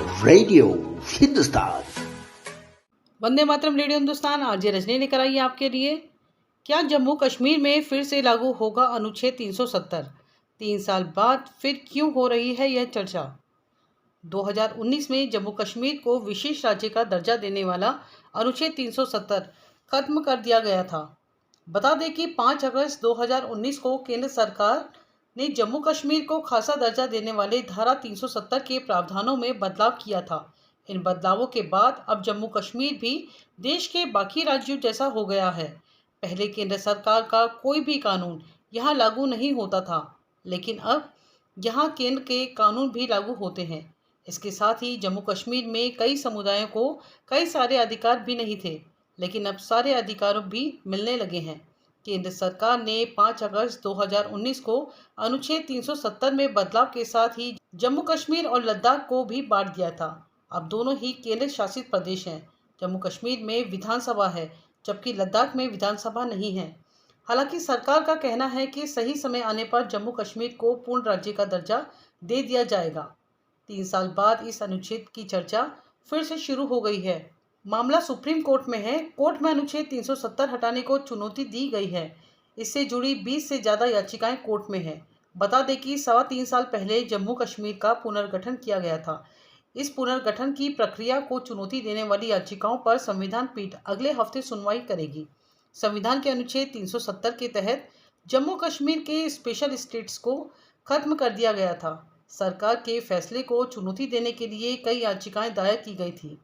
Radio Hindustan. Vande Mataram radio Hindustan. RJ Rajni लेकर आई आपके लिए। क्या जम्मू कश्मीर में फिर से लागू होगा अनुच्छेद 370? 3 साल बाद फिर क्यों हो रही है यह चर्चा? 2019 में जम्मू कश्मीर को विशेष राज्य का दर्जा देने वाला अनुच्छेद 370 खत्म कर दिया गया था। बता दें कि 5 अगस्त 2019 को केंद्र सरकार ने जम्मू कश्मीर को खासा दर्जा देने वाले धारा 370 के प्रावधानों में बदलाव किया था। इन बदलावों के बाद अब जम्मू कश्मीर भी देश के बाकी राज्यों जैसा हो गया है। पहले केंद्र सरकार का कोई भी कानून यहाँ लागू नहीं होता था, लेकिन अब यहाँ केंद्र के कानून भी लागू होते हैं। इसके साथ ही जम्मू कश्मीर में कई समुदायों को कई सारे अधिकार भी नहीं थे, लेकिन अब सारे अधिकारों भी मिलने लगे हैं। केंद्र सरकार ने 5 अगस्त 2019 को अनुच्छेद 370 में बदलाव के साथ ही जम्मू कश्मीर और लद्दाख को भी बांट दिया था। अब दोनों ही केंद्र शासित प्रदेश हैं। जम्मू कश्मीर में विधानसभा है, जबकि लद्दाख में विधानसभा नहीं है। हालांकि सरकार का कहना है कि सही समय आने पर जम्मू कश्मीर को पूर्ण राज्य का दर्जा दे दिया जाएगा। 3 साल बाद इस अनुच्छेद की चर्चा फिर से शुरू हो गई है। मामला सुप्रीम कोर्ट में है। कोर्ट में अनुच्छेद 370 हटाने को चुनौती दी गई है। इससे जुड़ी 20 से ज़्यादा याचिकाएं कोर्ट में हैं। बता दें कि 3.25 साल पहले जम्मू कश्मीर का पुनर्गठन किया गया था। इस पुनर्गठन की प्रक्रिया को चुनौती देने वाली याचिकाओं पर संविधान पीठ अगले हफ्ते सुनवाई करेगी। संविधान के अनुच्छेद 370 के तहत जम्मू कश्मीर के स्पेशल स्टेट्स को खत्म कर दिया गया था। सरकार के फैसले को चुनौती देने के लिए कई याचिकाएं दायर की गई थी।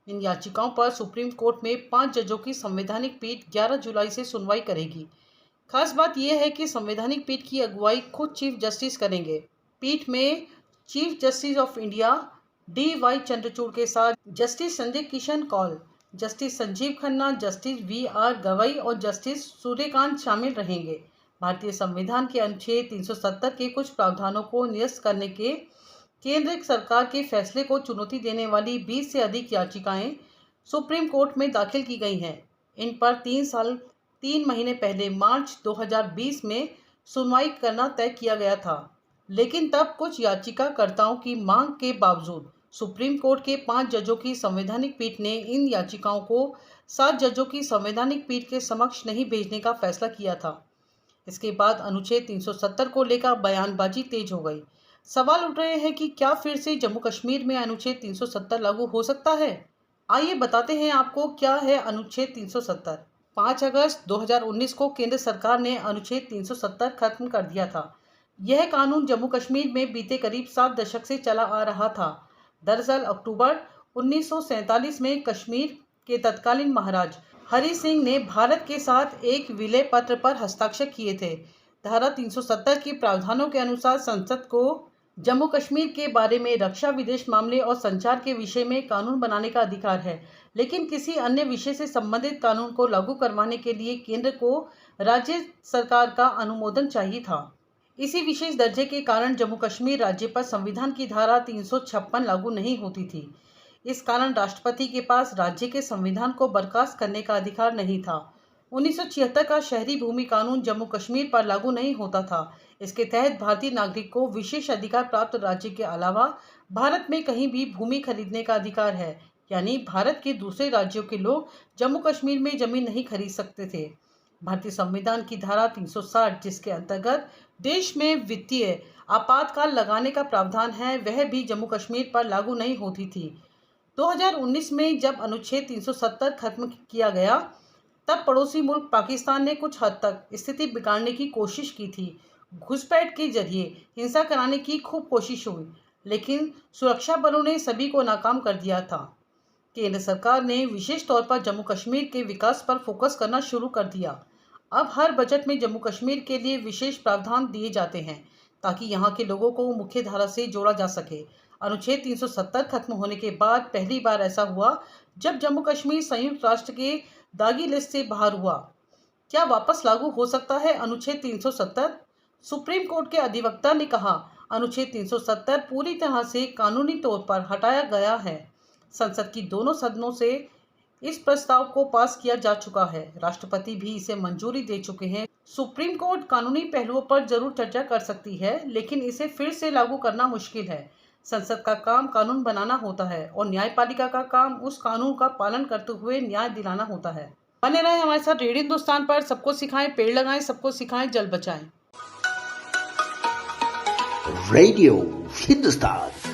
इन याचिकाओं पर सुप्रीम कोर्ट में 5 जजों की संवैधानिक पीठ 11 जुलाई से सुनवाई करेगी। खास बात यह है कि संवैधानिक पीठ की अगुवाई खुद चीफ जस्टिस करेंगे। पीठ में chief justice of India DY Chandrachud के साथ justice Sanjay Kishan Kaul, justice Sanjiv Khanna, justice VR Gavai और जस्टिस सूर्यकांत शामिल रहेंगे। भारतीय संविधान के अनुच्छेद 370 के कुछ प्रावधानों को निरस्त करने के केंद्र सरकार के फैसले को चुनौती देने वाली 20 से अधिक याचिकाएं सुप्रीम कोर्ट में दाखिल की गई हैं। इन पर 3 महीने पहले मार्च 2020 में सुनवाई करना तय किया गया था, लेकिन तब कुछ याचिकाकर्ताओं की मांग के बावजूद सुप्रीम कोर्ट के 5 जजों की संवैधानिक पीठ ने इन याचिकाओं को 7 जजों की संवैधानिक पीठ के समक्ष नहीं भेजने का फैसला किया था। इसके बाद अनुच्छेद 370 को लेकर बयानबाजी तेज हो गई। सवाल उठ रहे हैं कि क्या फिर से जम्मू कश्मीर में अनुच्छेद 370 लागू हो सकता है? आइए बताते हैं आपको क्या है अनुच्छेद 370। 5 अगस्त 2019 को केंद्र सरकार ने अनुच्छेद 370 खत्म कर दिया था। यह कानून जम्मू कश्मीर में बीते करीब 7 दशक से चला आ रहा था। दरअसल अक्टूबर 1947 में कश्मीर के तत्कालीन महाराज हरि सिंह ने भारत के साथ एक विलय पत्र पर हस्ताक्षर किए थे। धारा 370 के प्रावधानों के अनुसार संसद को जम्मू कश्मीर के बारे में रक्षा, विदेश मामले और संचार के विषय में कानून बनाने का अधिकार है, लेकिन किसी अन्य विषय से संबंधित कानून को लागू करवाने के लिए केंद्र को राज्य सरकार का अनुमोदन चाहिए था। इसी विशेष दर्जे के कारण जम्मू कश्मीर राज्य पर संविधान की धारा 356 लागू नहीं होती थी। इस कारण राष्ट्रपति के पास राज्य के संविधान को बर्खास्त करने का अधिकार नहीं था। 1976 का शहरी भूमि कानून जम्मू कश्मीर पर लागू नहीं होता था। इसके तहत भारतीय नागरिक को विशेष अधिकार प्राप्त राज्य के अलावा भारत में कहीं भी भूमि खरीदने का अधिकार है, यानी भारत के दूसरे राज्यों के लोग जम्मू कश्मीर में जमीन नहीं खरीद सकते थे। भारतीय संविधान की धारा 360, जिसके अंतर्गत देश में वित्तीय आपातकाल लगाने का प्रावधान है, वह भी जम्मू कश्मीर पर लागू नहीं होती थी। 2019 में जब अनुच्छेद 370 खत्म किया गया, तब पड़ोसी मुल्क पाकिस्तान ने कुछ हद तक स्थिति बिगाड़ने की कोशिश की थी। घुसपैठ के जरिए हिंसा कराने की खूब कोशिश हुई, लेकिन सुरक्षा बलों ने सभी को नाकाम कर दिया था। केंद्र सरकार ने विशेष तौर पर जम्मू कश्मीर के विकास पर फोकस करना शुरू कर दिया। अब हर बजट में जम्मू कश्मीर के लिए विशेष प्रावधान दिए जाते हैं, ताकि यहाँ के लोगों को मुख्य धारा से जोड़ा जा सके। अनुच्छेद 370 खत्म होने के बाद पहली बार ऐसा हुआ जब जम्मू कश्मीर संयुक्त राष्ट्र के दागी लिस्ट से बाहर हुआ। क्या वापस लागू हो सकता है अनुच्छेद 370? सुप्रीम कोर्ट के अधिवक्ता ने कहा, अनुच्छेद 370 पूरी तरह से कानूनी तौर पर हटाया गया है। संसद की दोनों सदनों से इस प्रस्ताव को पास किया जा चुका है। राष्ट्रपति भी इसे मंजूरी दे चुके हैं। सुप्रीम कोर्ट कानूनी पहलुओं पर जरूर चर्चा कर सकती है, लेकिन इसे फिर से लागू करना मुश्किल है। संसद का काम कानून बनाना होता है और न्यायपालिका का काम उस कानून का पालन करते हुए न्याय दिलाना होता है। बने रहें हमारे साथ रेडियो हिंदुस्तान पर। सबको सिखाएं, पेड़ लगाएं, सबको सिखाएं, जल बचाएं। Radio Hindustan.